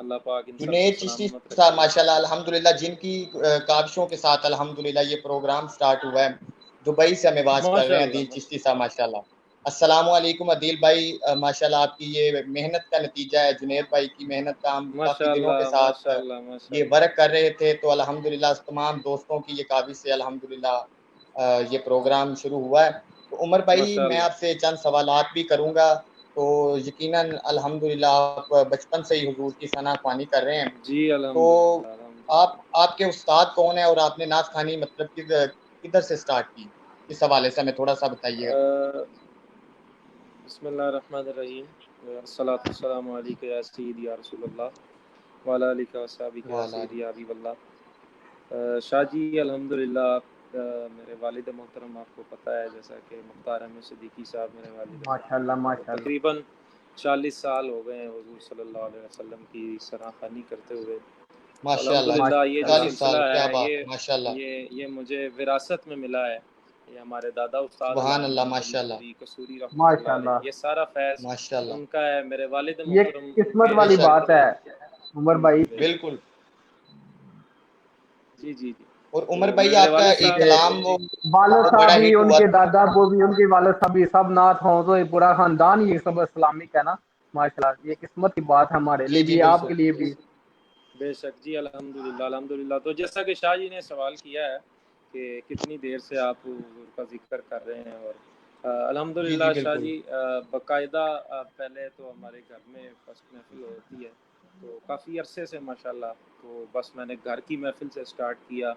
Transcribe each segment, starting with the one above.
اللہ پاک ان سب کو جنید چشتی سلامت رکھے صاحب ماشاءاللہ الحمدللہ جن کی کاوشوں کے ساتھ الحمدللہ یہ پروگرام سٹارٹ ہوا ہے، دبئی سے ہمیں واز کر رہے ہیں عدیل چشتی صاحب ماشاءاللہ۔ السلام علیکم عدیل بھائی، ماشاءاللہ آپ کی یہ محنت کا نتیجہ ہے، جنید بھائی کی محنت کا، ہم کافی دنوں کے ساتھ یہ ورک کر رہے تھے، تو الحمدللہ تمام دوستوں کی یہ کاوش سے الحمدللہ یہ پروگرام شروع ہوا ہے۔ تو عمر بھائی میں آپ سے چند سوالات بھی کروں گا، تو یقیناً الحمدللہ آپ بچپن سے ہی حضور کی ثنا خوانی کر رہے ہیں، جی تو الحمدللہ۔ آپ کے استاد کون ہیں اور آپ نے نعت خوانی مطلب کدھر سے سٹارٹ کی، اس حوالے سے ہمیں تھوڑا سا بتائیے گا۔ بسم اللہ الرحمن الرحیم، الصلاۃ والسلام علیک یا سیدی یا رسول اللہ وعلی آلک و صحبک یا سیدی یا حبیب اللہ۔ شاہ جی الحمدللہ میرے والد محترم آپ کو پتہ ہے، جیسا کہ مختار احمد صدیقی صاحب میرے والد ماشاءاللہ محترم، ماشاءاللہ تقریباً 40 سال ہو گئے ہیں حضور صلی اللہ علیہ وسلم کی ثنا خوانی کرتے ہوئے۔ ماشاءاللہ الحمدللہ یہ جو 40 سلسلہ سال کیا ہے بات ہے، ماشاءاللہ یہ مجھے وراثت میں ملا ہے۔ یہ ہمارے دادا استاد سبحان علامہ اللہ محمد علی ماشاءاللہ صدیق قصوری رحمۃ اللہ ماشاءاللہ، علیہ، یہ سارا فیض ماشاءاللہ ان کا ہے۔ میرے والد یہ محترم ان قسمت کے بے والی شک بات ہے عمر بھائی۔ بالکل۔ جی جی جی۔ اور عمر تو بھائی میرے آپ کا والد ایک صاحب کلام جی والد وہ صاحب بڑا بھی، ہٹ ان ہوا کے تھا، دادا ابو بھی، ان کے والد صاحب بھی سب نعت ہوں تو یہ پورا خاندان ہی سب اسلامک ہے نا، ماشاءاللہ یہ قسمت کی بات ہے ہمارے جی لیے جی بھی، آپ بالکل کے لیے بھی۔ بے شک جی الحمدللہ الحمدللہ۔ تو جیسا کہ شاہ جی نے سوال کیا ہے کہ کتنی دیر سے آپ حضور کا ذکر کر رہے ہیں، اور جی جی الحمدللہ شاہ بالکل جی باقاعدہ پہلے تو ہمارے گھر میں فرسٹ محفل ہوتی ہے، تو کافی عرصے سے ماشاءاللہ، تو بس میں نے گھر کی محفل سے سٹارٹ کیا،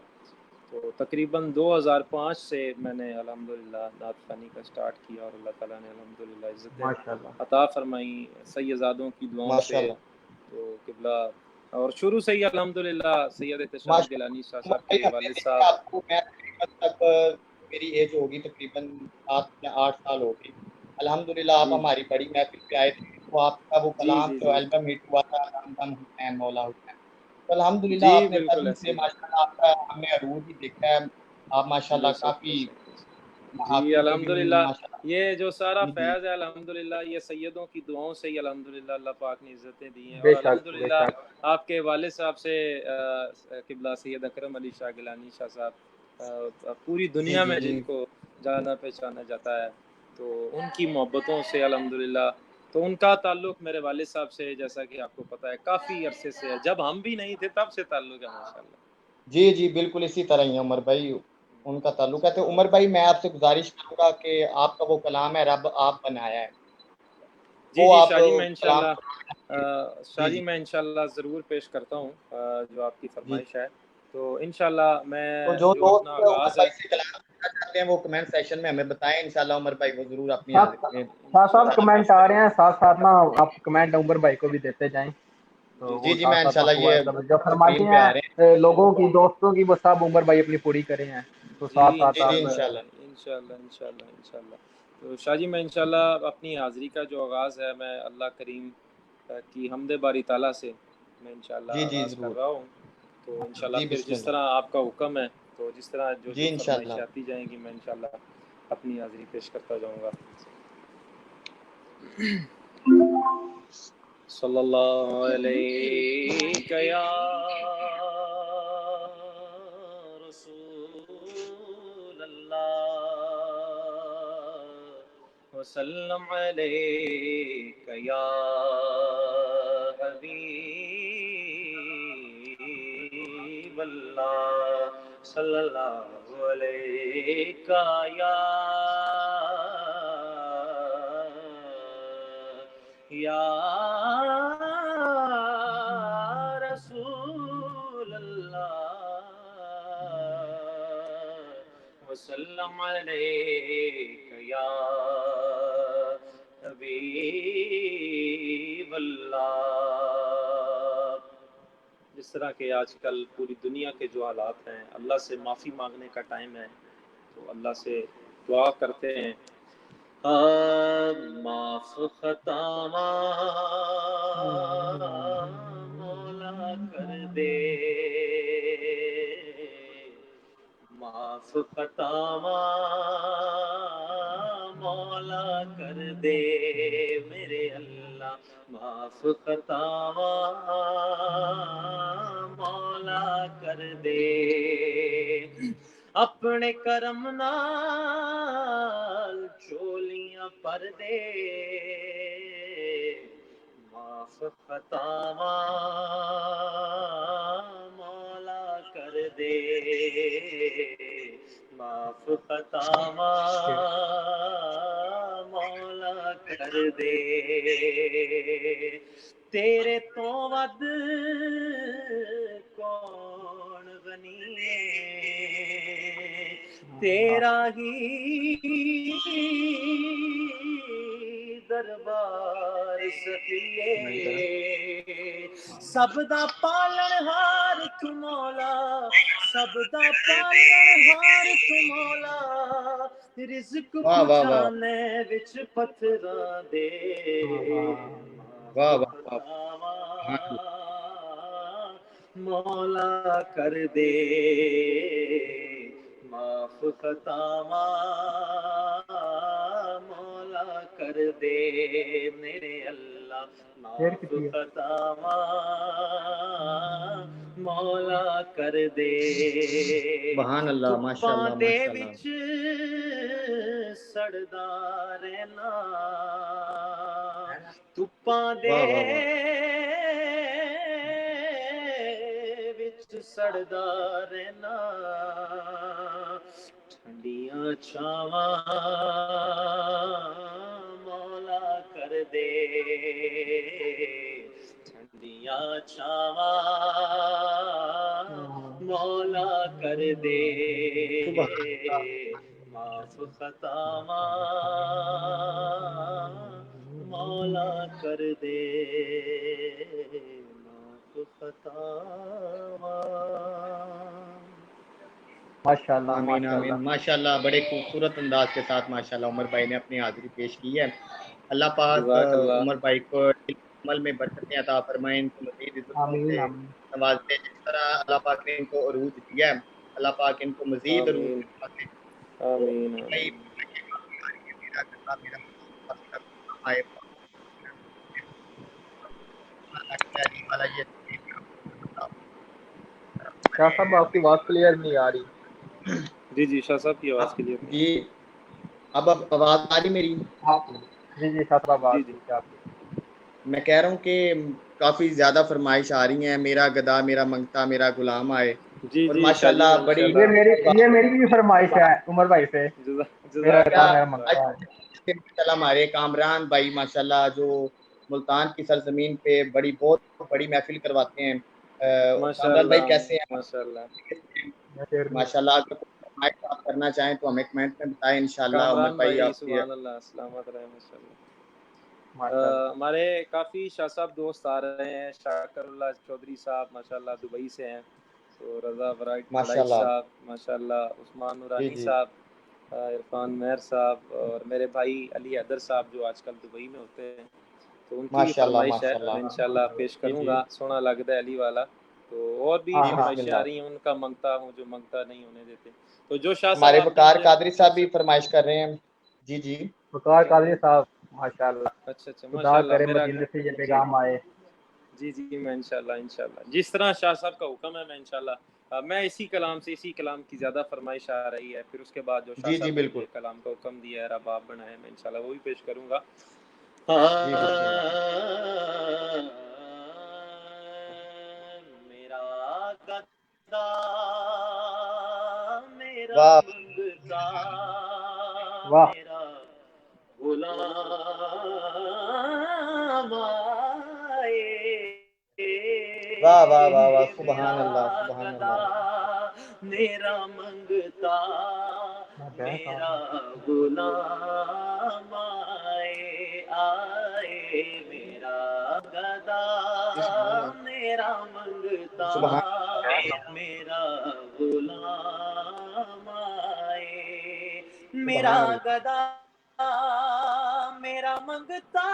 تو تقریباً 2005 سے میں نے الحمدللہ نعت خوانی کا سٹارٹ کیا، اور اللہ تعالیٰ نے الحمدللہ عزتیں ماشاءاللہ عطا فرمائی سیدزادوں کی دعاؤں سے۔ ماشاءاللہ تو قبلہ اور شروع سے ہی الحمدللہ سید احتشام ماشاءاللہ گیلانی شاہ عمر صاحب بھائی کے ہمیں والد دیکھیں صاحب۔ آپ کو، میں تقریباً تک میری ایج ہوگی تقریباً 7 یا 8 سال ہوگی، الحمدللہ آپ جی ہماری بڑی محفل پہ آئے تھے، تو آپ کا وہ جی کلام جی جو جی البم ہٹ ہوا تھا ہمدم حسین مولا حسین، تو الحمدللہ جی آپ نے تب بالکل ہی ایسی سے بات، ماشاءاللہ آپ کا ہم نے عروج ہی دیکھا ہے، آپ بے ماشاءاللہ شک بے کافی شک بے شک۔ جی محافل پہ بھی الحمدللہ ماشاءاللہ۔ یہ جو سارا جی جی فیض ہے الحمدللہ یہ سیدوں کی دعاؤں سے ہی الحمدللہ اللہ پاک نے عزتیں دی ہیں، بے اور شک بے الحمدللہ شک۔ آپ کے والد صاحب سے قبلہ سید اکرم علی شاہ گیلانی شاہ صاحب پوری جی دنیا جی میں جی جن کو جانا پہچانا جاتا ہے، تو ان کی محبتوں سے الحمدللہ، تو ان کا تعلق میرے والد صاحب سے جیسا کہ آپ کو پتہ ہے کافی عرصے سے ہے، جب ہم بھی نہیں تھے تب سے تعلق ہے ماشاءاللہ۔ جی جی بالکل اسی طرح ہی ہے عمر بھائی، ان کا تعلق ہے۔ تو عمر بھائی میں آپ سے گزارش کروں گا کہ آپ کا وہ کلام ہے رب آپ بنایا ہے، جی وہ جی آپ شاہ جی میں کلام انشاءاللہ شاہ جی جی جی میں انشاءاللہ ضرور پیش کرتا ہوں جو آپ کی جی فرمائش ہے، تو انشاءاللہ میں تو جو جو اپنا دوست عمر آغاز ہے بھائی سے کلام کرنا چاہتے ہیں وہ کمنٹ سیشن میں ہمیں بتائیں، انشاءاللہ عمر بھائی وہ ضرور اپنی شاہ حاضری میں صاحب انشاءاللہ کمنٹ پیش آ کریں رہے ہیں ساتھ ساتھ نا، آپ کمنٹ عمر بھائی کو بھی دیتے جائیں تو جی جی وہ جی جی جی میں ساتھ ساتھ انشاءاللہ یہ مطلب جو فرمائشیں اسکرین پہ آ رہے ہیں لوگوں کی، دوستوں کی، وہ سب عمر بھائی اپنی پوری کرے ہیں، تو جی ساتھ ساتھ ہیں۔ جی جی آپ انشاءاللہ انشاءاللہ انشاءاللہ انشاءاللہ انشاءاللہ۔ تو شاہ جی میں انشاءاللہ اپنی حاضری کا جو آغاز ہے میں اللہ کریم کی حمد باری تعالیٰ سے میں انشاءاللہ جی جی آغاز کر ضرور رہا ہوں، تو انشاءاللہ جی پھر بسم جس اللہ طرح آپ کا حکم ہے، تو جس طرح جو جی انشاءاللہ فرمائشیں آتی جائیں گی میں انشاءاللہ اپنی حاضری پیش کرتا جاؤں گا۔ صلی اللہ علیہ یا رسول اللہ وسلم علیک یا حبیب اللہ صلی اللہ علیک یا رسول اللہ وسلم علیک یا حبیب اللہ۔ جس طرح کہ آج کل پوری دنیا کے جو حالات ہیں، اللہ سے معافی مانگنے کا ٹائم ہے، تو اللہ سے دعا کرتے ہیں معاف خطا مولا کر دے، معاف خطا مولا کر دے، میرے اللہ معاف معاف خطاواں مولا کر دے اپنے کرم نال چولیاں پر دے معاف خطاواں مولا کر دے معاف خطاواں مولا کر دے تیرے تو ود کون غنی ہے تیرا ہی دربار سخیے سب دا پالن ہار تو مولا سب دا پالن ہار تو مولا رزق واہ واہ واہ پہنچانے وچ پتھراں دے واہ واہ واہ مولا کر دے معاف خطاواں مولا کر دے میرے اللہ معاف خطاواں مولا کر دے سبحان اللہ ماشاء اللہ دے ماشاء اللہ وچ سڑدا رہنا تپاں دے واہ واہ واہ وچ سڑدا رہنا ٹھنڈیاں چھاواں مولا کر دے ٹھنڈیاں چھاواں مولا کر دے معاف خطاواں مولا کر دے معاف خطاواں ماشاءاللہ آمین ماشاءاللہ آمین ماشاءاللہ بڑے خوبصورت انداز کے ساتھ ماشاءاللہ عمر بھائی نے اپنی حاضری پیش کی ہے اللہ پاک جزاک اللہ عمر بھائی کو عمل میں برکتیں عطا فرمائیں ان کو مزید عزتوں آمین سے آمین نوازے جس طرح اللہ پاک نے ان کو عروج دیا ہے اللہ پاک ان کو مزید عروج آمین نوازے آمین کئی آمین میرا کرتا میرا آئے والا یہ شاہ صاحب آپ کی آواز کلیئر نہیں آ رہی جی جی شاہ صاحب کی آواز کلیئر نہیں جی اب آواز آ رہی میری آپ جی جی شاہ صاحب آواز جی جی ٹھیک ہے آپ کی میں کہہ رہا ہوں کہ کافی زیادہ فرمائش آ رہی ہیں میرا گدا میرا منگتا میرا غلام آئے جی اور جی شاہ جی ماشاءاللہ بڑی ماشاءاللہ یہ میری بھی فرمائش ہے عمر بھائی سے میرا جزاک گدا کیا میرا اللہ منگتا ہے ماشاءاللہ ہمارے کامران بھائی ماشاءاللہ جو ملتان کی سرزمین پہ بہت بڑی محفل کرواتے ہیں ماشاء کامران بھائی اللہ کیسے ہیں ماشاء اللہ ماشاءاللہ اگر کوئی فرمائش آپ کرنا چاہیں تو ہمیں کمنٹ میں بتائیں انشاءاللہ عمر کامران بھائی بھائی آپ کی سبحان اللہ سلامت رہے ماشاء اللہ ماشاءاللہ ہمارے کافی شاہ صاحب دوست آ رہے ہیں شاکر اللہ چودھری صاحب ماشاءاللہ دبئی سے ہیں تو رضا بڑائی ماشاءاللہ صاحب ماشاءاللہ عثمان جی نورانی جی صاحب عرفان مہر صاحب اور میرے بھائی علی حیدر صاحب جو آج کل دبئی میں ہوتے ہیں تو ان کی بھی ماشاءاللہ فرمائش ہے ماشاءاللہ میں انشاءاللہ پیش جی کروں جی گا سونا لگتا ہے علی والا تو اور بھی ہاں ہاں بسم فرمائشیں آ اللہ رہی ہیں ان کا منگتا ہوں جو منگتا نہیں ہونے دیتے تو جو شاہ صاحب ہمارے آپ نے وقار مجھے قادری مجھ صاحب سے بھی فرمائش کر رہے ہیں جی جی وقار قادری صاحب ماشاءاللہ اچھا خدا ماشاءاللہ کرے میرا مدینے سے یہ جی پیغام آئے جی جی میں انشاءاللہ جس طرح شاہ صاحب کا حکم ہے میں انشاءاللہ میں اسی کلام کی زیادہ فرمائش آ رہی ہے پھر اس کے بعد جو شاہ جی جی صاحب نے بالکل مجھے کلام کا حکم دیا ہے رب آپ بنائے میں انشاءاللہ وہ بھی پیش کروں گا جی بسم اللہ میرا گدا میرا واہ منگتا واہ میرا غلام آئے واہ واہ واہ واہ میرا سبحان اللہ سبحان گدا اللہ میرا منگتا میرا غلام آئے میرا گدا میرا منگتا سبحان میرا غلام آئے میرا سبحان اللہ گدا میرا منگتا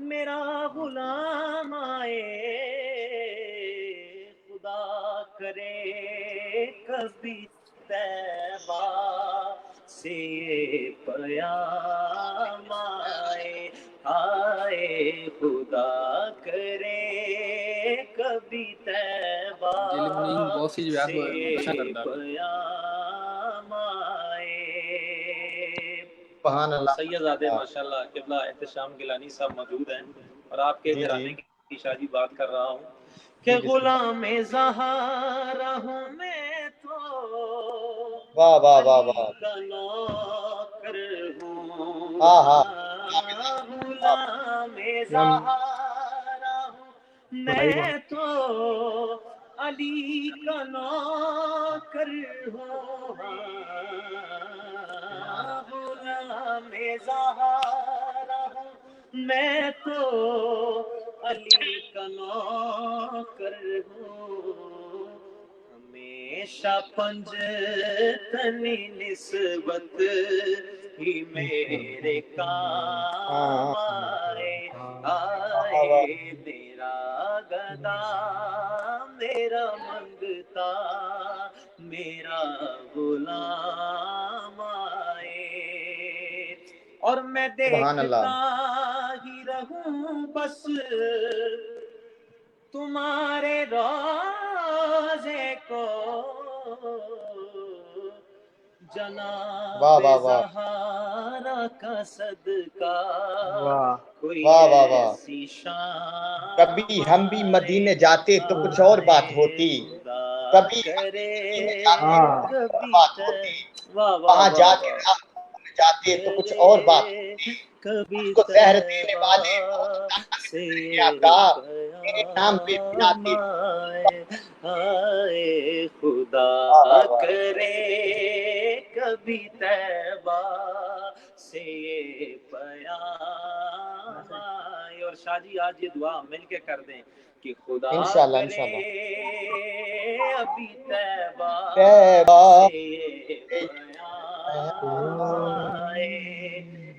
میرا غلام آئے خدا کرے کبھی طیبہ سے پیام آئے آئے خدا کرے کبھی طیبہ سے پیام آئے. سبحان اللہ. سید زادے ماشاءاللہ قبلہ احتشام گیلانی صاحب موجود ہیں اور آپ کے گھرانے کی شادی بات کر رہا ہوں کہ غلام زہرا ہوں میں تو واہ واہ واہ واہ. علی کا نوکر ہوں. ہاں ہاں. غلام زہرا ہوں میں تو علی کا نوکر ہوں. غلام زہرا ہوں میں تو علی کا نوکر ہوں. ہمیشہ پنجتنی نسبت ہی میرے کام آئے. آئے میرا گدا میرا منگتا میرا غلام آئے. اور میں دیکھتا ہی رہوں بس تمہارے روزے کو جناب زہرا کا صدقہ کوئی ایسی شان. کبھی ہم بھی مدینے جاتے تو کچھ اور بات ہوتی. کبھی بات ہوتی. وہاں جا کے جاتے تو کچھ اور بات ہوتی. کبھی اس کو زہر دینے والے میرے نام پہ بناتے. آئے خدا کرے کبھی طیبہ سے یہ پیام آئے. اور شاہ جی آج یہ دعا مل کے کر دیں کہ خدا انشاءاللہ کرے ابھی طیبہ سے یہ پیام آئے.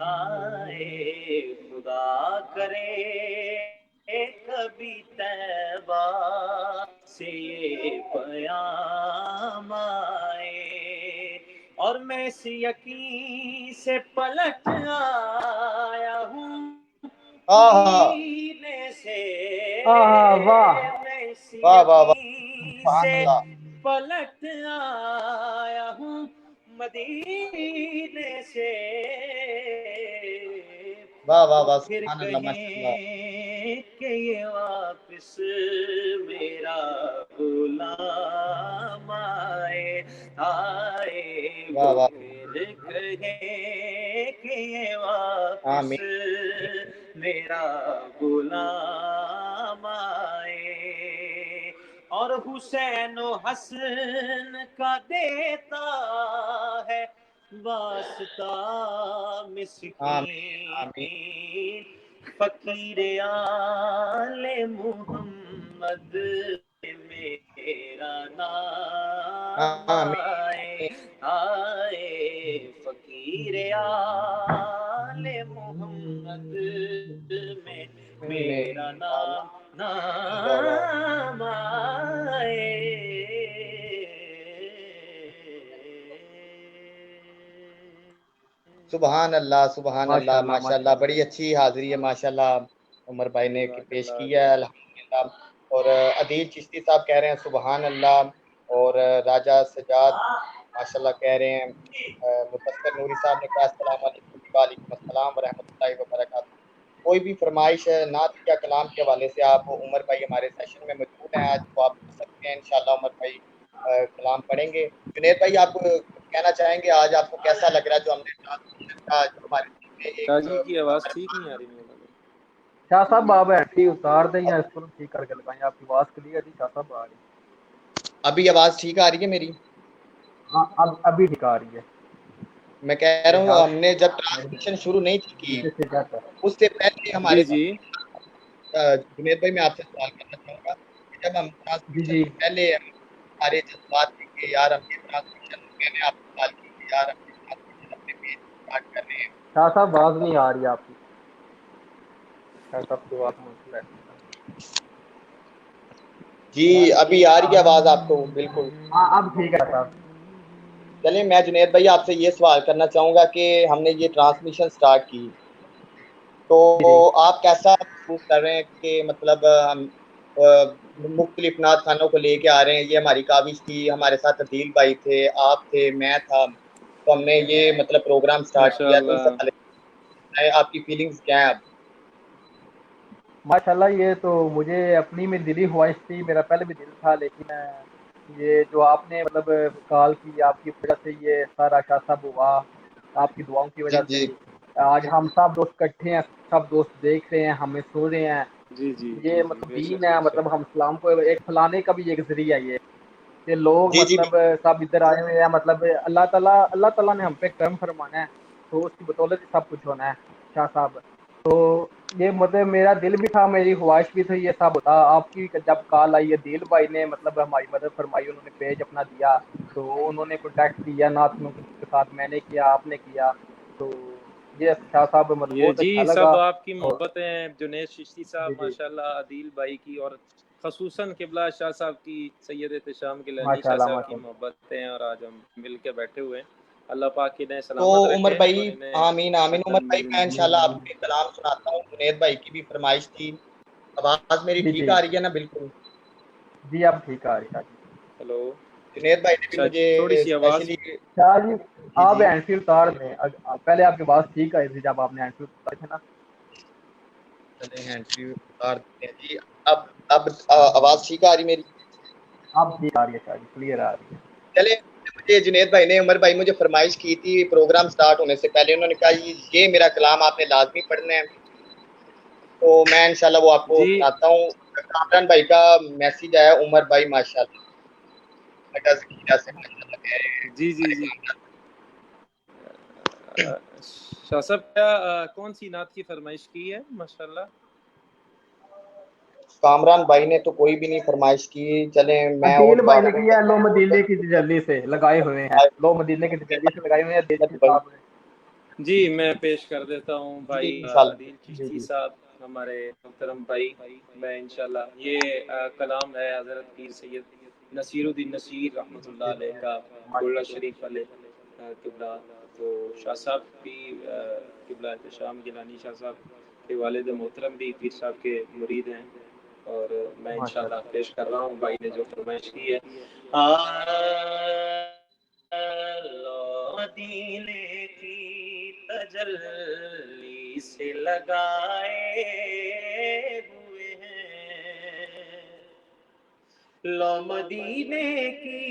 آئے خدا کرے کبھی طیبہ سے یہ پیام آئے. اور میں اس یقین سے پلٹ آیا ہوں مدینے سے. میں اس یقین سے پلٹ آیا ہوں مدینے سے. پھر کہیں کہ یہ واپس میرا غلام آئے. آئے پھر کہیں کہ یہ واپس میرا غلام آئے. اور حسین و حسن کا دیتا ہے واسطہ مسکین فقیر آل محمد میرا نام آئے. آئے فقیر آل محمد میں میرا نام آئے. سبحان اللہ سبحان اللہ. ماشاءاللہ بڑی اچھی حاضری ہے ماشاءاللہ عمر بھائی نے پیش کیا ہے الحمدللہ. اور عدیل چشتی صاحب کہہ رہے ہیں سبحان اللہ. اور راجہ سجاد ماشاءاللہ کہہ رہے ہیں. مدثر نوری صاحب نے کہا السلام علیکم. وعلیکم السلام ورحمۃ اللہ وبرکاتہ. کوئی بھی فرمائش نعت یا کلام کے حوالے سے آپ عمر بھائی ہمارے سیشن میں موجود ہیں آج تو آپ پڑھ سکتے ہیں. انشاءاللہ عمر بھائی کلام پڑھیں گے. جنید بھائی آپ کہنا چاہیں گے آج آپ کو کیسا لگ رہا ہے جو ہم نے شاہ جی کی آواز ٹھیک نہیں آ رہی میرے. شاہ صاحب آپ ایٹھی اتار دیں یا اس کو ٹھیک کر کے لگائیں. آپ کی آواز کلیئر ہے شاہ صاحب آ رہی. ابھی آواز ٹھیک آ رہی ہے میری؟ ہاں ابھی ٹھیک آ رہی ہے. میں کہہ رہا ہوں ہم نے جب ٹرانسمیشن شروع نہیں کی اس سے پہلے ہمارے جنید بھائی میں آپ سے سوال کرنا چاہوں گا کہ جب ہم ٹرانسمیشن سے پہلے ہمارے جذبات تھے کہ یار ہم یہ ٹرانسمیشن میں نے آپ سے سوال کی کہ یار ہم یہ ٹرانسمیشن اپنے پیج اسٹارٹ کر رہے ہیں. شاہ صاحب آواز نہیں آ رہی آپ کی. شاہ صاحب کی آواز مسئلہ ہے. جی ابھی آ رہی ہے آواز آپ کو؟ بالکل اب ٹھیک ہے صاحب. چلیں میں جنید بھائی آپ سے یہ سوال کرنا چاہوں گا کہ ہم نے یہ ٹرانسمیشن سٹارٹ کی تو جی آپ کیسا محسوس کر رہے ہیں کہ مطلب ہم مختلف نعت خانوں کو لے کے آ رہے ہیں؟ یہ ہماری کاوش تھی، ہمارے ساتھ عدیل بھائی تھے، آپ تھے، میں تھا، تو ہم نے یہ مطلب پروگرام سٹارٹ ماشاء کیا، تو اس سے اللہ پہلے آپ کی فیلنگز کیا ہیں اب؟ ماشاء اللہ، یہ تو مجھے اپنی میں دلی خواہش تھی، میرا پہلے بھی دل تھا، لیکن یہ جو آپ نے مطلب کال کی، آپ کی وجہ سے یہ سارا شاہ صاحب ہوا، آپ کی دعاؤں کی جی وجہ سے جی آج ہم سب دوست اکٹھے ہیں، سب دوست دیکھ رہے ہیں، ہمیں سن رہے ہیں۔ جی جی یہ جی جی مطلب بے دین شک ہے، بے مطلب شک ہم اسلام کو ایک پھیلانے کا بھی ایک ذریعہ ہے یہ، کہ لوگ جی جی مطلب سب ادھر آئے ہوئے ہیں، مطلب اللہ تعالیٰ نے ہم پہ کرم فرمانا ہے، تو اس کی بدولت ہی سب کچھ ہونا ہے شاہ صاحب۔ تو یہ مطلب میرا دل بھی تھا، میری خواہش بھی تھی یہ سب ہوتا۔ آپ کی جب کال آئی ہے، دل بھائی نے مطلب ہماری مدد فرمائی، انہوں نے پیج اپنا دیا، تو انہوں نے کانٹیکٹ کیا ناتھنوں کے ساتھ، میں نے کیا، آپ نے کیا، تو یہ شاہ صاحب مطلب یہ بہت جی اچھا لگا۔ سب آپ کی اور محبتیں ہیں، جنید چشتی صاحب جی جی ماشاءاللہ، عدیل بھائی کی، اور خصوصاً قبلہ شاہ صاحب کی، سید احتشام گیلانی ماشاء شاہ اللہ صاحب کی ماشاء اللہ۔ محبتیں ہیں، اور آج ہم مل کے بیٹھے ہوئے ہیں۔ اللہ پاک انہیں تو سلامت عمر رکھے اور بھائی، انہیں آمین آمین۔ عمر تن بھائی من میں انشاءاللہ آپ کے کلام سناتا ہوں، جنید بھائی کی بھی فرمائش تھی۔ آواز میری جی ٹھیک جی آ رہی ہے نا؟ بالکل جی، اب ٹھیک آ رہی ہے جی۔ ہلو، جنید بھائی نے بھی اچھا مجھے تھوڑی سی آواز اسپیشلی شاہ جی، جی آپ جی ہینڈ فری اتار دیں، پہلے آپ کی بات ٹھیک آئی تھی جب آپ نے ہینڈ فری اتارے تھے نا۔ چلیں ہینڈ فری اتار دیتے ہیں جی۔ اب آواز ٹھیک آ رہی میری؟ اب ٹھیک آ رہی ہے شاہ جی، کلیئر آ رہی ہے۔ چلے، مجھے جنید بھائی نے، عمر بھائی مجھے فرمائش کی تھی پروگرام سٹارٹ ہونے سے پہلے، انہوں نے کہا یہ میرا کلام آپ نے لازمی پڑھنا ہے، تو میں انشاءاللہ وہ آپ کو جی سناتا ہوں۔ کامران بھائی کا میسج آیا، عمر بھائی ماشاءاللہ ذکیرہ سے ماشاءاللہ کہہ رہے ہیں جی جی ہمارے جی کامران۔ شاہ صاحب کیا کون سی نعت کی فرمائش کی ہے؟ ماشاءاللہ کامران بھائی نے تو کوئی بھی نہیں فرمائش کی، چلیں میں اور عدیل بھائی نے باقی کیا، لو مدینے کی تجلی سے لگائے ہوئے ہیں، لو مدینے کی تجلی سے لگائے ہوئے ہیں عدیل صاحب نے۔ جی میں پیش کر دیتا ہوں جی بھائی انشاءاللہ۔ عدیل جی چشتی جی صاحب، ہمارے محترم بھائی۔ میں انشاءاللہ یہ کلام ہے حضرت پیر سید نصیر الدین نصیر رحمۃ اللہ علیہ کا، گولڑا شریف والے قبلہ۔ تو شاہ صاحب بھی قبلہ احتشام گیلانی شاہ صاحب کے والد محترم بھی پیر صاحب کے مرید ہیں، اور میں ماشاء انشاءاللہ اللہ۔ پیش کر رہا ہوں بھائی نے جو فرمائش کی ہے۔ مدینے کی تجلی سے لگائے ہوئے ہیں، لو مدینے کی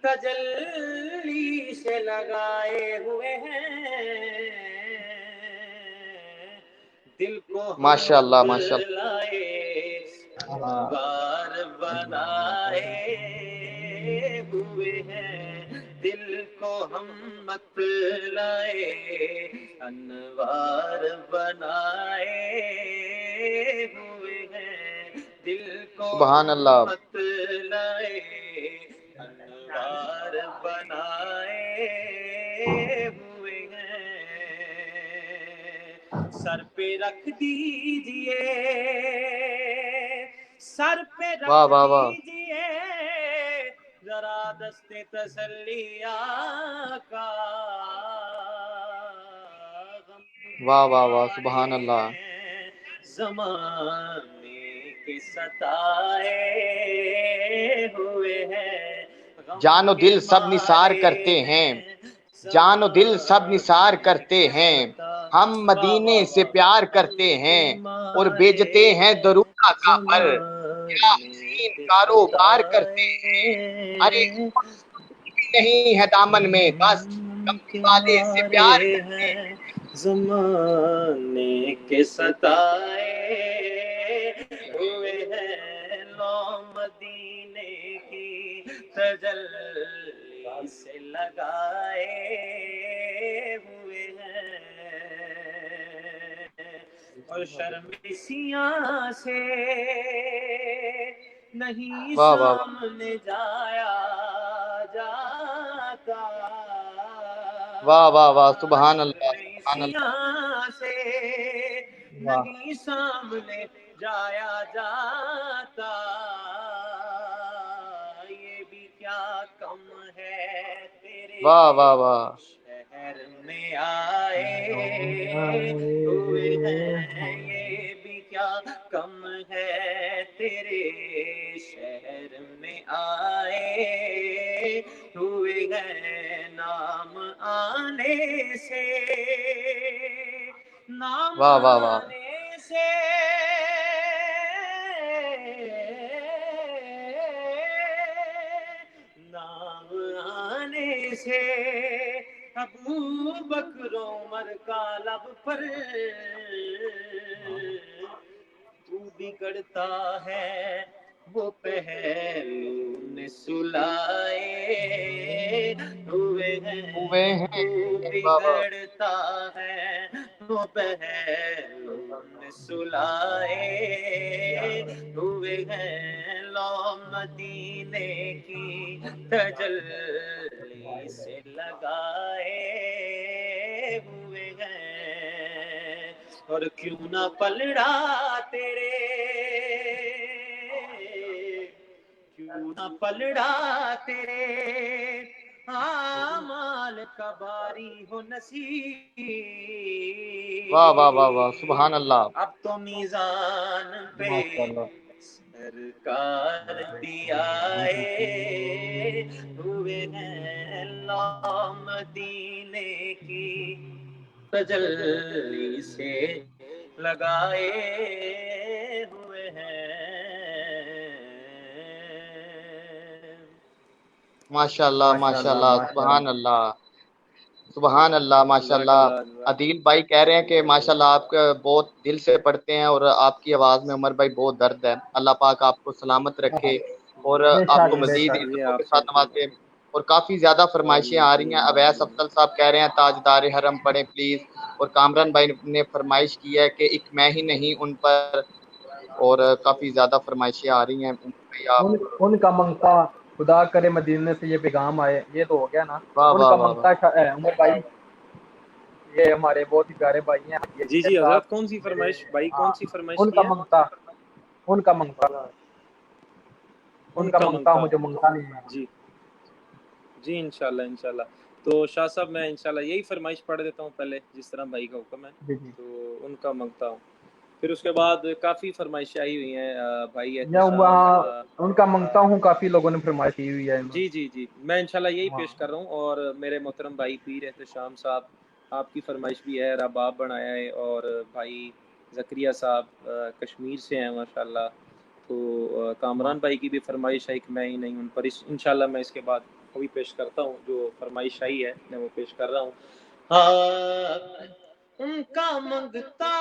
تجلی سے لگائے ہوئے ہیں، دل کو ہم ماشاءاللہ ماشاءاللہ لائے انوار بنائے ہوئے ہیں، دل کو ہم مت لائے انوار بنائے ہوئے ہیں، دل کو سبحان ہم اللہ۔ مت لائے انوار بنائے ہوئے ہیں، سر پہ رکھ دیجئے، سر پہ واہ رکھ واہ واہ دیجئے ذرا دست تسلی آقا، غم واہ میں واہ واہ سبحان آئے اللہ۔ ہیں زمانے کے ستائے ہوئے ہیں، غم جان و کے دل سب نثار مارے کرتے ہیں، ہیں جان و دل سب نثار زمانے کرتے کے ہیں، ستائے، ہم واہ مدینے واہ سے واہ، پیار غم کرتے کے ہیں اور مارے بیچتے ہیں ہیں درود آقا پر، کیا زمانے حسین کے کاروبار کرتے ہیں، ارے ستائے، بھی نہیں ہے دامن میں، بس غم کملی کے والے سے مارے پیار کرتے ہیں۔ ہیں زمانے کے ستائے ہوئے ہیں، لو مدینے کی تجلی سے لگائے ہوئے ہیں، اور شرمیسیاں سے نہیں واہ واہ واہ سامنے جایا جاتا، واہ واہ واہ سبحان اللہ سبحان اللہ۔ شرمیسیاں سے واہ نہیں سامنے جایا جاتا، یہ بھی کیا کم ہے تیرے واہ واہ واہ شہر میں آئے ہوئے ہیں یہ بھی کیا کم ہے تیرے شہر میں آئے ہوئے گئے نام آنے سے نام واہ واہ واہ آنے سے نام آنے سے ابو بکر عمر کا لب پر تو بگڑتا ہے وہ پہلو نے سلائے ہوئے ہوئے ہیں ہیں تو بابا بگڑتا ہے وہ پہلو نے سلائے ہوئے ہیں لو مدینے کی تجلی سے لگائے ہوئے ہیں اور کیوں نہ پلڑا تیرے کیوں نہ پلڑا تیرے اعمال کا باری ہو نصیب واہ واہ واہ واہ سبحان اللہ اب تو میزان پہ ماشاء اللہ سرکار دیا ہوئے ہیں لا مدینے کی تجلی سے لگائے ہوئے ہیں ماشاء اللہ ماشاء اللہ سبحان اللہ سبحان اللہ ماشاء اللہ عدیل بھائی کہہ رہے ہیں کہ ماشاء اللہ آپ کا بہت دل سے پڑھتے ہیں اور آپ کی آواز میں عمر بھائی بہت درد ہے اللہ پاک آپ کو سلامت رکھے اور آپ کو مزید عزتوں کے ساتھ نوازے اور کافی زیادہ فرمائشیں آ رہی ہیں اویس افضل صاحب کہہ رہے ہیں تاجدار حرم پڑھیں پلیز اور کامران بھائی نے فرمائش کی ہے کہ ایک میں ہی نہیں ان پر اور کافی زیادہ فرمائشیں آ رہی ہیں ان کا منگتا خدا کرے مدینے سے یہ پیغام آئے یہ تو ہو گیا نا واہ ان واہ کا واہ منگتا عمر بھائی یہ ہمارے بہت ہی پیارے بھائی ہیں جی جی حضرت کون سی فرمائش بھائی کون سی فرمائش ان کی کا ہے منگتا ان کا منگتا ان کا منگتا ہوں جو منگتا نہیں ہے جی جی انشاءاللہ انشاءاللہ تو شاہ صاحب میں انشاءاللہ یہی فرمائش پڑھ دیتا ہوں پہلے جس طرح بھائی کا حکم ہے جی جی تو ان کا منگتا ہوں پھر اس کے بعد کافی فرمائشیں آئی ہوئی ہیں بھائی یا احتشام وہاں ان کا منگتا ہوں کافی لوگوں نے فرمائش کی ہوئی ہے جی جی جی میں انشاءاللہ یہی ہاں پیش کر رہا ہوں اور میرے محترم بھائی پیر احتشام صاحب آپ کی فرمائش بھی ہے رباب بنایا ہے اور بھائی زکریہ صاحب کشمیر سے ہیں ماشاءاللہ تو کامران بھائی کی بھی فرمائش ہے کہ میں ہی نہیں ان پر انشاءاللہ میں اس کے بعد وہی پیش کرتا ہوں جو فرمائش آئی ہے میں وہ پیش کر رہا ہوں ان کا منگتا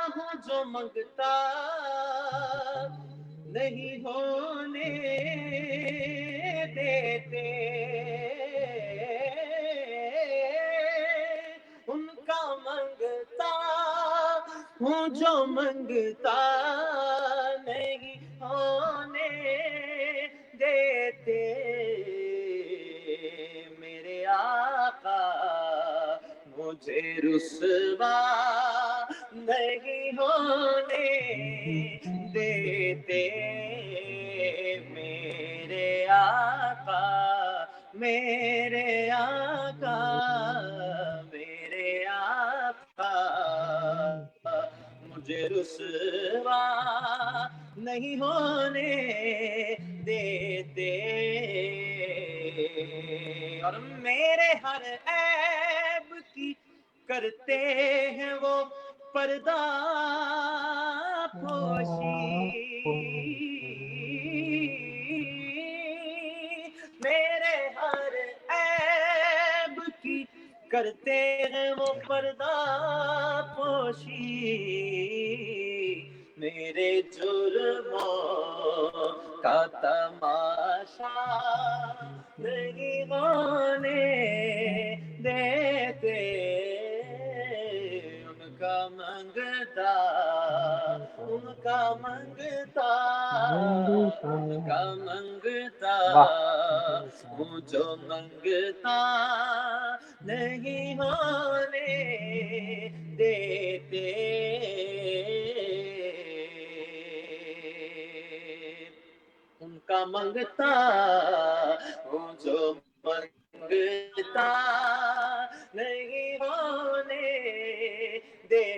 ہوں جو منگتا نہیں ہونے دیتے ان کا منگتا ہوں جو منگتا نہیں ہونے دیتے میرے آقا مجھے رسوا نہیں ہونے دیتے میرے آقا میرے آقا میرے آقا مجھے رسوا نہیں ہونے دیتے اور میرے ہر عیب کی کرتے ہیں وہ پردہ پوشی میرے ہر عیب کی کرتے ہیں وہ پردہ پوشی میرے جرموں کا تماشا نہیں ہونے دیتے ان کا منگتا ان کا منگتا ان کا منگتا ہوں جو منگتا نہیں ہونے دیتے ان کا منگتا ہوں جو منگتا نہیں ہونے دیتے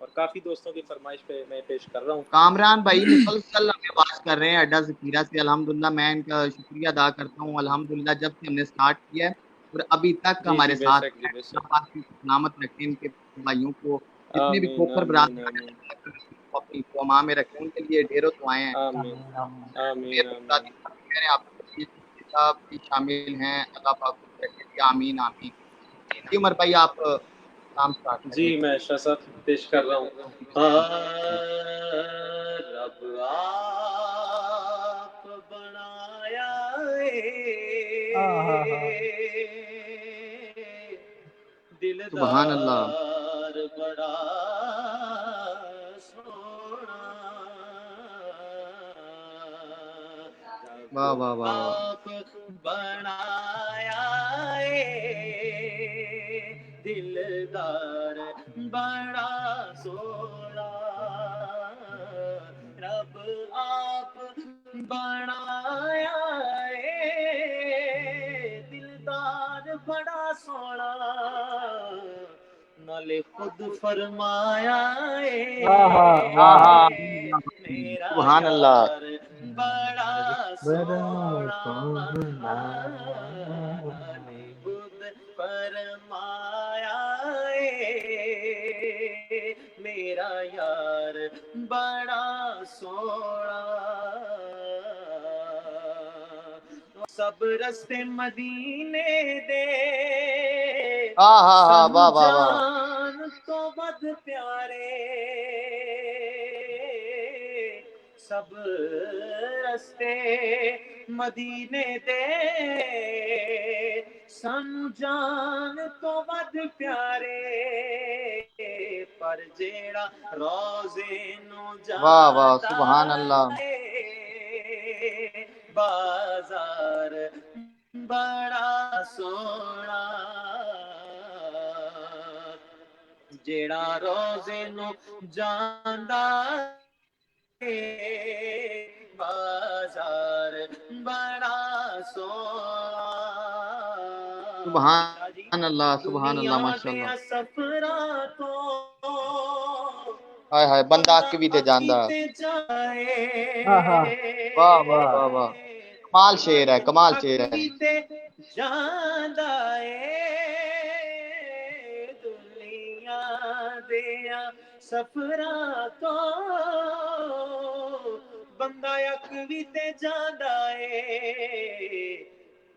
اور کافی دوستوں کی فرمائش پہ میں پیش کر رہا ہوں. کامران بھائی مسلسل ہمیں بات کر رہے ہیں اڈا ذخیرہ سے. الحمدللہ میں ان کا شکریہ ادا کرتا ہوں. الحمدللہ جب سے ہم نے سٹارٹ کیا ہے اور ابھی تک جی ہمارے جی بے ساتھ شک، جی بے شک. اللہ پاک کی سلامت رکھیں ان کے بھائیوں کو، جتنے بھی آمین کوپر آمین برادر آمین کو اپنی قوما میں رکھیں، ان کے لیے ڈھیروں دعائیں ہیں. آمین آمین میرے آمین. برادری آپ صاحب بھی شامل ہیں، اللہ پاک کو رکھے جی، آمین آمین. جی عمر بھائی آپ کام سٹارٹ جی کریں. میں شاہ پیش کر رہا ہوں. رب آپ بنایا سبحان اللہ. دلدار بڑا سونا واہ رب واہ واہ واہ. آپ بنایا دلدار بڑا سونا رب آپ بنایا دلدار بڑا سونا نالے خود فرمایا میرا سبحان اللہ. یار بڑا سونا نالے خود فرمایا میرا یار بڑا سونا سب رستے مدینے دے ہاں ہاں ہاں، سانو واہ واہ واہ. جان تو ود پیارے سب رستے مدینے دے سانو جان تو ود پیارے پر جیڑا روزے نو واہ واہ جاندا سبحان اللہ. بازار بڑا سونا جیڑا روزے نو جاندا بازار بڑا سونا سبحان اللہ سبحان اللہ دنیا ماشاء دے اللہ. سفراں تو ہائے ہائے بندہ بندہ کی بھی تے اکی جاندا. تے جائے واہ واہ واہ واہ، کمال شعر ہے، کمال شعر ہے. اکی تے جاندا دنیا دیا سفراں تو بندہ اک بھی تے جاندا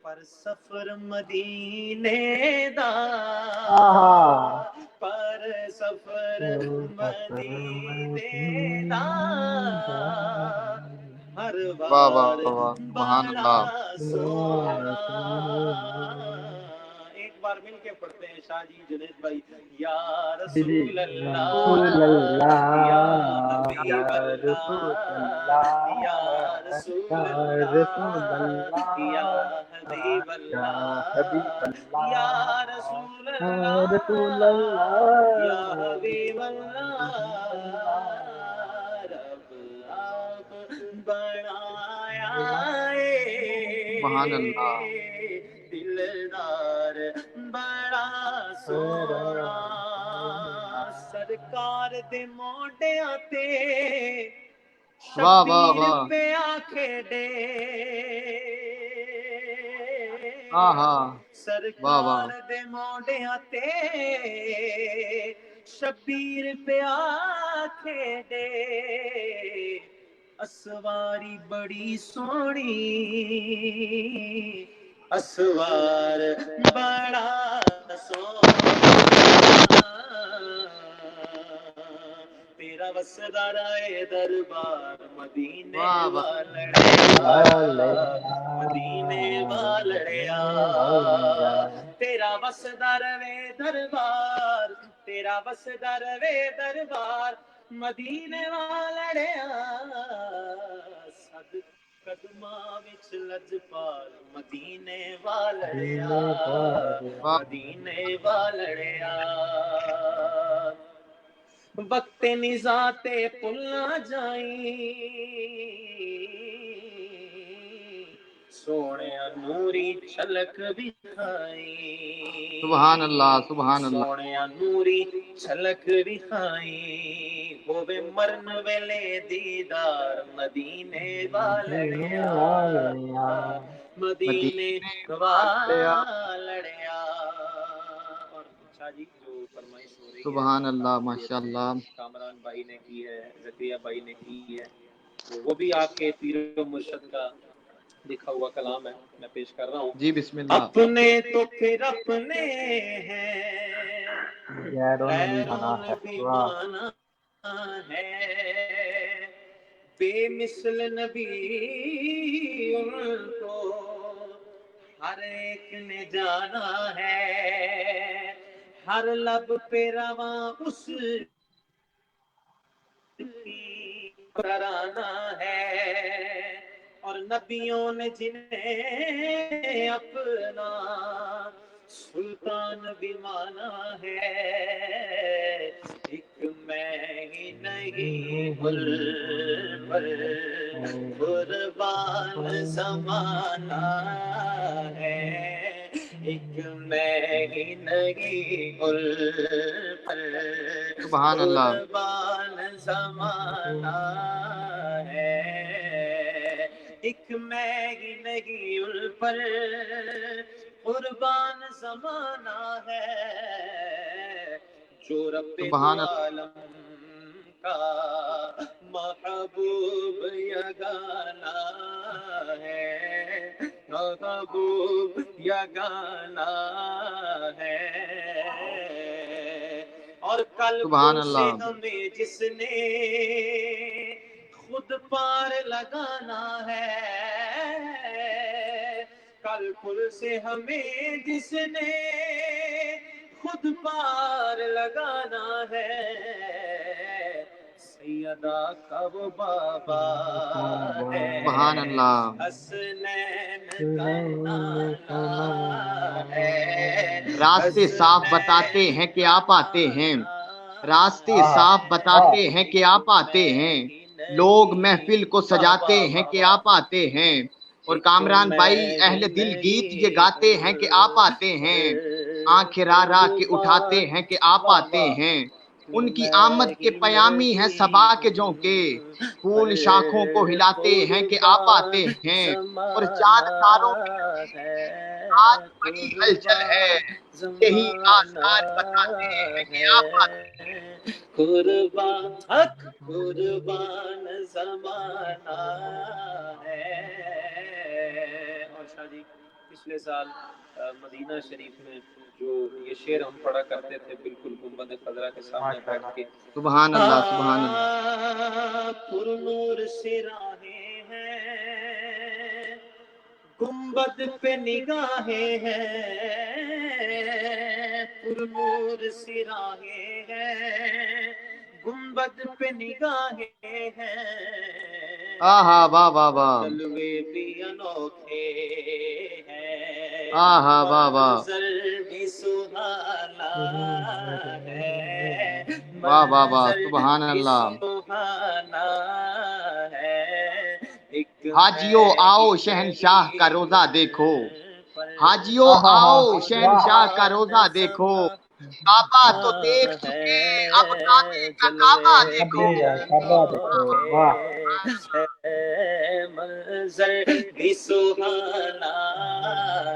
پر سفر مدینے دا پر سفر مدینے دا ہر واہ واہ بار واہ سبحان بڑا اللہ. سونا ایک بار مل کے پڑھتے ہیں شاہ جی جنید بھائی یا رسول رسول اللہ یا اللہ یا حبیب رسول اللہ یا اللہ رسول یا رسول اللہ یا اللہ حبیب یا حبیب اللہ یا اللہ رسول یا رسول اللہ یا اللہ حبیب یا حبیب اللہ رب آپ بنایا سبحان اللہ. دلدار بڑا سونا سرکار دے موڈیاں تے واہ واہ شبیر واہ. پیا کھیڈے ہاں ہاں واہ واہ. سرکار دے موڈیاں تے شبیر پیا کھیڈے اسواری بڑی سونی اسوار بڑا سونا تیرا وسدا رائے دربار مدینے واہ واہ والڑیا مدینے والڑیا تیرا وسدا روے دربار تیرا وسدا روے دربار مدینے والڑیا صد قدماں وچ لجپال مدینے والڑیا واہ. مدینے والڑیا وقت نزا تے پلنا جائیں سونے نوری چھلک دکھائی سبحان اللہ سبحان اللہ سونے نوری چھلک دکھائی ہوے مرن ویلے دیدار مدینے والڑیا مدینے والڑیا۔ اور شاہ جی جو فرمائش ہو رہی ہے سبحان اللہ ماشاء اللہ کامران بھائی نے کی ہے، زکریا بھائی نے کی ہے، تو وہ بھی آپ کے پیر و مرشد کا لکھا ہوا کلام ہے، میں پیش کر رہا ہوں۔ جی بسم اللہ۔ اپنے تو پھر اپنے ہیں، غیروں نے بھی غیروں مانا نے ہے۔ بھی واہ مانا ہے، بے مثل نبی ان کو ہر ایک نے جانا ہے، ہر لب پہ رواں اس کرانا ہے، اور نبیوں نے جنہیں اپنا سلطان بھی مانا ہے، ایک میں ہی نہیں مل پر قربان زمانہ ہے، ایک میں ہی نہیں مل پر سبحان اللہ قربان زمانہ ہے، ایک میں ہی نہیں ان پر قربان زمانہ ہے، جو رب سبحان دو عالم کا محبوب یگانا ہے، محبوب یگانا ہے، اور کل سبحان پل سے اللہ ہمیں جس نے خود پار لگانا ہے، کل پل سے ہمیں جس نے خود پار لگانا ہے، سیدہ کا وہ بابا ہے، سبحان اللہ حسنین کا نانا ہے، راستے صاف بتاتے ہیں کہ آپ آتے ہیں، راستے صاف بتاتے ہیں کہ آپ آتے ہیں، لوگ محفل کو سجاتے ہیں کہ آپ آتے ہیں، اور کامران بھائی اہل دل گیت یہ گاتے ہیں کہ آپ آتے ہیں، آنکھیں را را کے اٹھاتے ہیں کہ آپ آتے ہیں، ان کی آمد کے پیامی ہیں صبا کے جھونکے، پھول شاخوں کو ہلاتے ہیں کہ آپ آتے ہیں، اور چاند تاروں کی آج بڑی ہلچل ہے، یہی آثار بتاتے ہیں کہ آپ آتے قربان حق قربان زمانہ ہے۔ اور شاہ جی پچھلے سال مدینہ شریف میں جو یہ شعر ہم پڑھا کرتے تھے بالکل گنبد خضرا کے سامنے بیٹھ کے، سبحان اللہ سبحان اللہ پر نور سے راہیں ہیں، گنبد پہ نگاہیں ہیں، پر نور سے راہیں ہیں، گنبد پہ نگاہیں ہیں، آہا واہ واہ واہ جلوے بھی انوکھے ہیں، آہا واہ واہ منظر بھی سہانا ہے، واہ واہ واہ منظر سبحان بھی اللہ سہانا ہے، ایک حاجیو آؤ شہنشاہ کا روزہ دیکھو، حاجیو آؤ شہنشاہ کا روزہ دیکھو، کعبہ تو دیکھ چکے اب دانے کا کعبہ دیکھو، منظر بھی سہانا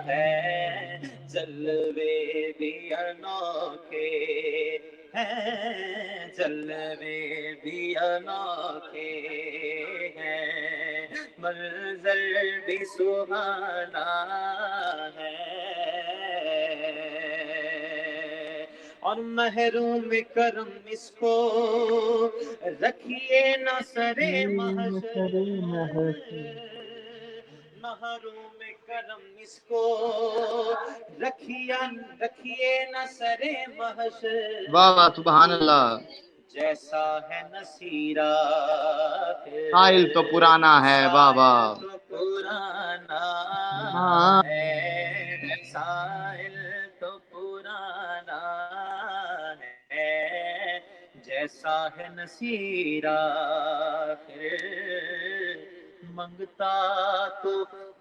ہے، جلوے بھی انوکھے ہیں، جلوے بھی انوکھے ہیں، منظر بھی سہانا ہے، اور محروم کرم اس کو رکھیے نہ سرے محشر، محروم کرم اس کو رکھیے نہ سرے محشر، واہ واہ سبحان اللہ جیسا ہے نصیرہ سائل تو پرانا ہے واہ واہ تو پرانا ہاں ہے، سائل تو پرانا ہے، جیسا ہے نصیرہ منگتا تو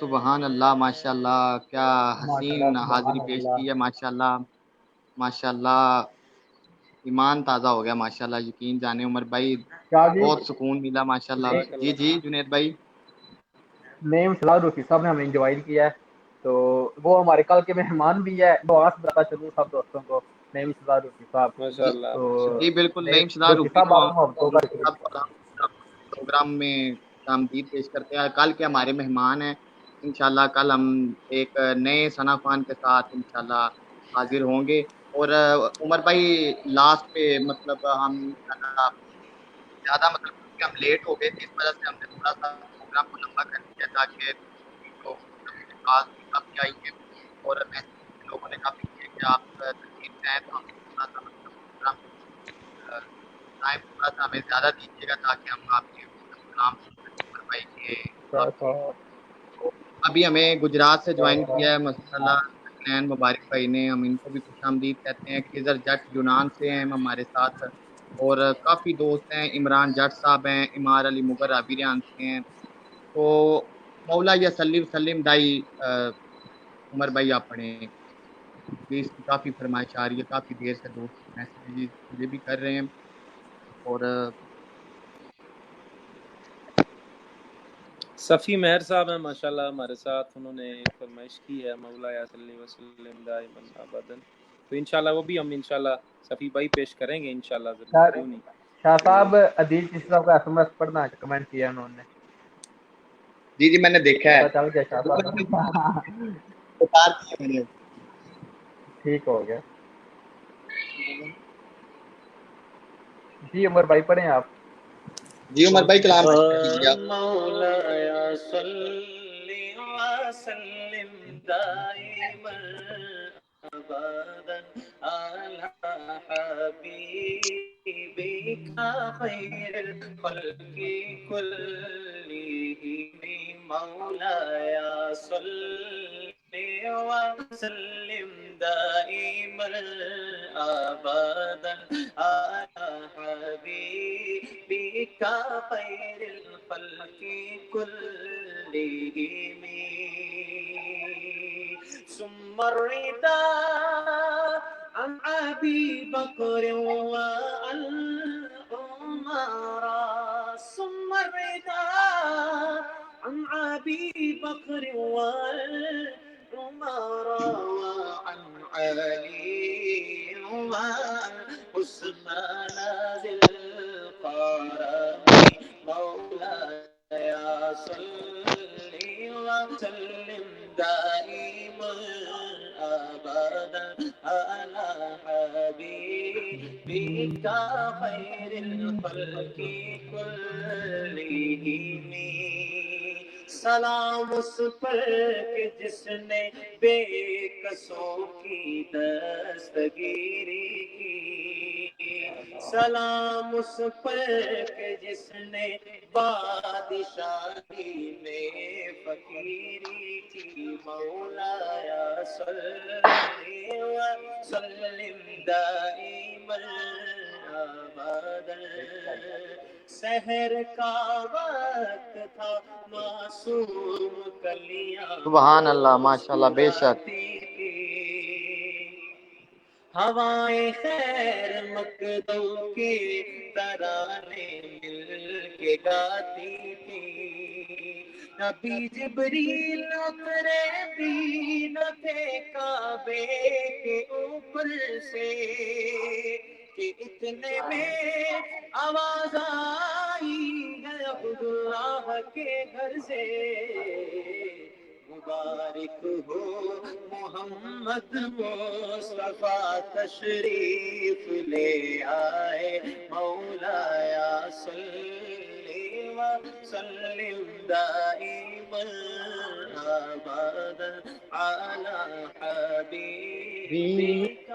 سبحان اللہ، ماشاء اللہ، کیا حسین ماشاءاللہ، حاضری سبحان پیش اللہ۔ کی ہے، ماشاء اللہ، ماشاء اللہ، ایمان تازہ ہو گیا ماشاء اللہ، یقین جانے عمر بھائی شاہ جی، بہت سکون ملا ماشاء اللہ۔ جزاک جی اللہ جی خیر۔ جنید بھائی، نیم سلاد رفیع صاحب نے ہمیں انجوائن کیا ہے، تو وہ ہمارے کل کے مہمان بھی ہے، تو آس بتا چلوں سب دوستوں کو، نیم سلاد رفیع صاحب، ماشاء جی اللہ تو ماشاء جی اللہ۔ بالکل، نعیم شدہ رفیع روفی صاحب کو آپ ہم محبتوں کا شکریہ۔ پروگرام میں آمدید پیش کرتے ہیں۔ کل کے ہمارے مہمان ہیں، انشاءاللہ کل ہم ایک نئے ثنا خوان کے ساتھ انشاءاللہ حاضر ہوں گے۔ اور عمر بھائی لاسٹ پہ مطلب ہم زیادہ مطلب کیونکہ ہم لیٹ ہو گئے تھے، اس وجہ سے ہم نے تھوڑا سا پروگرام کو لمبا کر دیا تاکہ جو خاص بھی کافی آئی ہے اور میسج لوگوں نے کافی کیا کہ آپ تشریف لائیں، تو ہم تھوڑا سا مطلب پروگرام ٹائم تھوڑا سا ہمیں زیادہ دیجیے گا تاکہ ہم آپ کے مطلب کلام سن سکیں عمر بھائی کے آپ کے۔ ابھی ہمیں گجرات سے جوائن کیا ہے ماشاءاللہ حسنین مبارک بھائی نے، ہم ان کو بھی خوش آمدید کہتے ہیں۔ خضر جٹ یونان سے ہیں ہمارے ساتھ، اور کافی دوست ہیں، عمران جٹ صاحب ہیں، امار علی مغر عابریان سے ہیں۔ تو مولا یا سلیم سلیم دائی عمر بھائی آپ پڑھیں پلیز، کافی فرمائش آ رہی ہے، کافی دیر سے دوست میسیج مجھے بھی کر رہے ہیں۔ اور صفی مہر صاحب ہیں ماشاءاللہ ہمارے ساتھ، انہوں نے فرمائش کی ہے مولا یا صلی وسلم دائما ابدا، تو انشاءاللہ وہ بھی ہم انشاءاللہ صفی بھائی پیش کریں گے انشاءاللہ ضرور، کیوں نہیں۔ شاہ تو صاحب عدیل چشتی صاحب کا ایس ایم ایس پڑھنا کمنٹ کیا انہوں نے، جی جی میں نے دیکھا ہے، پتہ چل گیا شاہ صاحب، بتا دیا میں نے۔ ٹھیک ہو گیا۔ جی عمر بھائی پڑھیں آپ۔ جی عمر بھائی کلام کیجیے آپ۔ مولایا صلی وسلم دائما ابدا علی حبیبک خیر الخلق کلہم مولایا صلی وسلم دائما ابدا علی حبیبک خیر الخلق كلهم ثم الرضا عن أبي بكر وعن عمر ثم الرضا عن أبي بكر وعن عمر وعن علي وعن عثمان ذي القرن مولاي صلي وسلم دائما ابدا على حبيبك خير الخلق كلهم سلام اس پر کہ جس نے بے کسوں کی دستگیری کی، سلام اس پر کہ جس نے بادشاہی میں فقیری کی، مولایا صلی وسلم دائما ابدا سحر کا وقت تھا معصوم کلیاں سبحان اللہ، ماشاء اللہ، بے شک مسکراتی تھی، ہوائیں خیر مقدم کے ترانے مل کے گاتی تھی، نبی جبریل اترے بھی نہ تھے کعبے کے اوپر سے کہ اتنے میں آواز آئی ہے عبداللہ کے گھر سے، مبارک ہو محمد مصطفیٰ تشریف لے آئے، مولایا صلی وسلم دائما ابدا علی حبیبک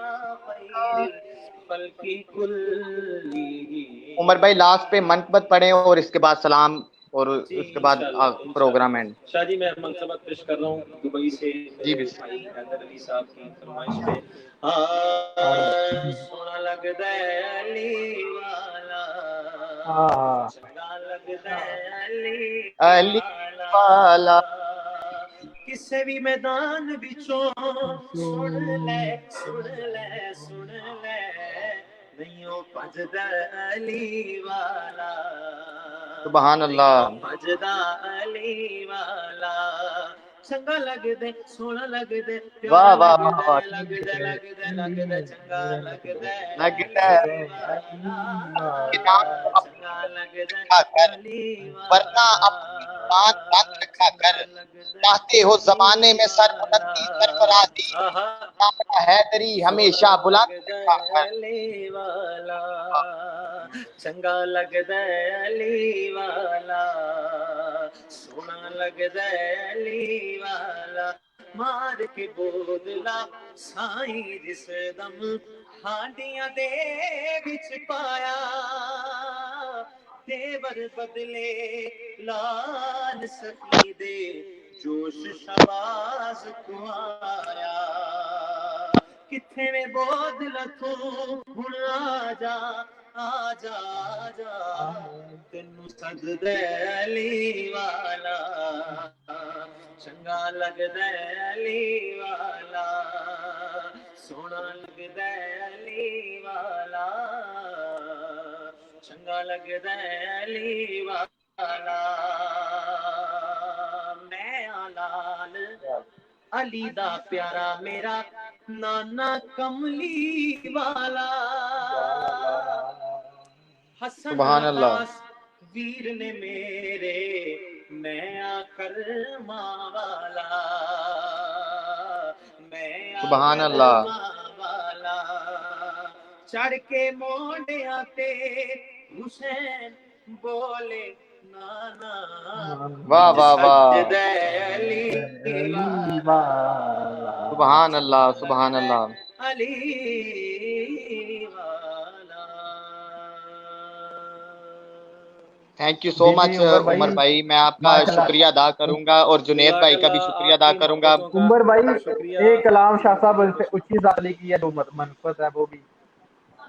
خیر الخلق کلہم۔ عمر بھائی لاسٹ پہ منقبت پڑھیں اور اس کے بعد سلام اور اس کے بعد پروگرام اینڈ. شاہ جی میں منصبت پیش کر رہا ہوں دبئی سے جی میرے بسم بھائی حیدر علی صاحب کی فرمائش پہ. سونا لگدا ہے علی والا، چنگا لگدا ہے علی علی والا، والا کسے بھی میدان وچوں سن لے سن لے سن لے، نہیں او بھجدا علی والا، سبحان اللہ. بھجدا علی والا، چنگا لگدے سونا لگدے واہ پیارا واہ واہ لگدے واہ. لگدے لگدے لگدے چنگا لگدے لگتا ہے علی والا، کہ نام کو چنگا لگدے اپنا کر، علی ورنہ والا، اپنی زبان بند رکھا کر. چنگا لگدے چاہتے ہو زمانے علی میں والا، سربلندی سرفرازی، آہا نام حیدری ہمیشہ سونا بلند لگدا رکھا کر. علی والا، چنگا لگدا علی والا، سونا لگدا علی والا، مار کے بودلا سائیں جس دم ہانڈیاں دے وچ پایا، تیور بدلے لال سخی دے جوش شباز کو آیا، کتھے میں بودلا تو ہن آ جا آ جا آ جا، تینوں سددا علی والا، چنگا لگدا علی والا، سونا لگدا علی والا، چنگا لگدا علی والا، میں لال علی دا پیارا میرا نانا کملی والا، حسن سبحان اللہ. عباس ویر نے میرے میں آکر ماں والا، میں سبحان آکر اللہ. ماں والا، چڑھ کے مونڈیاں تے حسین بولے نانا، واہ وچ واہ واہ. سجدہ علی والا، سبحان اللہ سبحان اللہ. علی والا. تھینک یو سو جی مچ جی عمر بھائی. میں آپ کا ماشاء شکریہ اللہ. ادا کروں گا اور جنید جزاک بھائی کا بھی اللہ، شکریہ آپ ادا کی کروں گا. محبتوں کا عمر بھائی شکریہ. ایک کلام شاہ صاحب جی بس اچھی ذات علی کی ہے، جو منفت ہے وہ بھی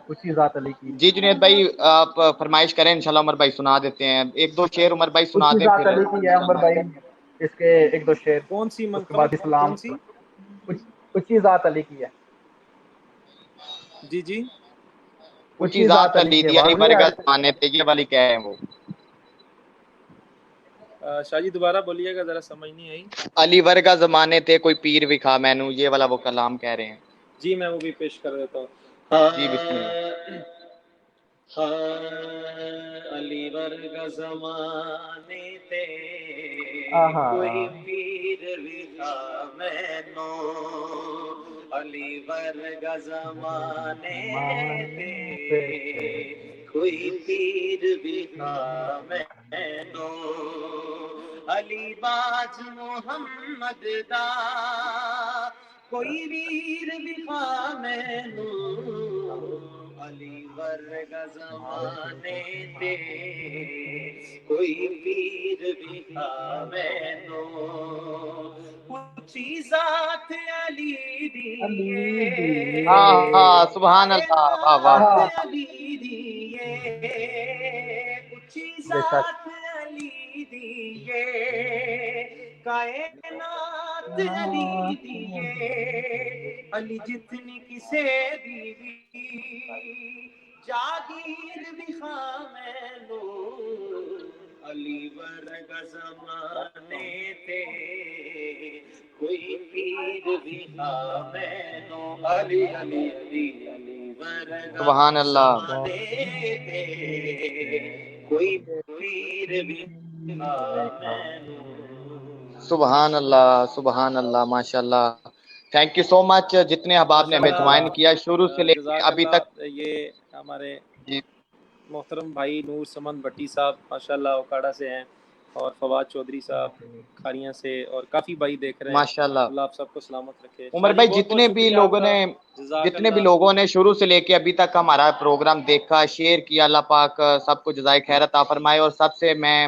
اچھی ذات علی کی، جی جنید بھائی آپ فرمائش کریں انشاءاللہ عمر بھائی سنا دیتے ہیں. ایک دو شعر عمر بھائی سنا اچھی دیں ذات پھر علی کی ہے عمر انشاءاللہ. بھائی. اس کے ایک دو شعر، کون سی اس کے بعد منقبت اسلام. کون سی؟ اچھی ذات علی کی ہے، جی جی اونچی اچھی ذات ذات کا علی لی کی دیا علی آواز نہیں آ ورگا رہی. زمانے تھے، یہ والی کیا ہے وہ؟ شاہ جی دوبارہ بولیے گا، ذرا سمجھ نہیں آئی. علی ورگا زمانے تھے کوئی پیر وکھا مینوں، یہ والا وہ کلام کہہ رہے ہیں. جی میں وہ بھی پیش کر دیتا ہوں. جی بسم اللہ. علی ورگا زمانے تے آہا کوئی پیر وکھا مینوں، علی ورگا زمانے تے کوئی پیر وکھا مینوں، علی باج محمد دا کوئی ویر وکھا مینوں، علی ورگا زمانے تے کوئی پیر وکھا مینوں، اچھی ذات علی دیے، ہاں سبحان اللہ. واہ واہ کائنات واہ. علی دیے، اچھی بے شک. ذات علی دیے، کائنات علی دیے، علی جتنی کسے دی جاگیر دکھا مینوں، علی ورگا زمانے تے کوئی پیر دکھا مینوں، علی علی علی علی ورگا سبحان اللہ. زمانے تے کوئی پیر دکھا مینوں. سبحان اللہ سبحان اللہ. ماشاء اللہ. تھینک یو سو مچ جتنے احباب نے ماشاء ہمیں جوائن کیا شروع سے اللہ، لے کے جزاک ابھی تک. اللہ. یہ ہمارے جی محترم بھائی نور سمن بٹی صاحب ماشاءاللہ اوکاڑا سے ہیں، اور فواد چودھری صاحب کھاریاں سے، اور کافی بھائی دیکھ رہے ہیں. ماشاء اللہ. اللہ آپ سب کو سلامت رکھے. عمر شاہ جی بھائی بہت بہت شکریہ آپ کا، جزاک اللہ. شروع سے لے کے ابھی تک ہمارا پروگرام دیکھا، شیئر کیا، اللہ پاک سب کو جزائے خیر عطا فرمائے. اور سب سے میں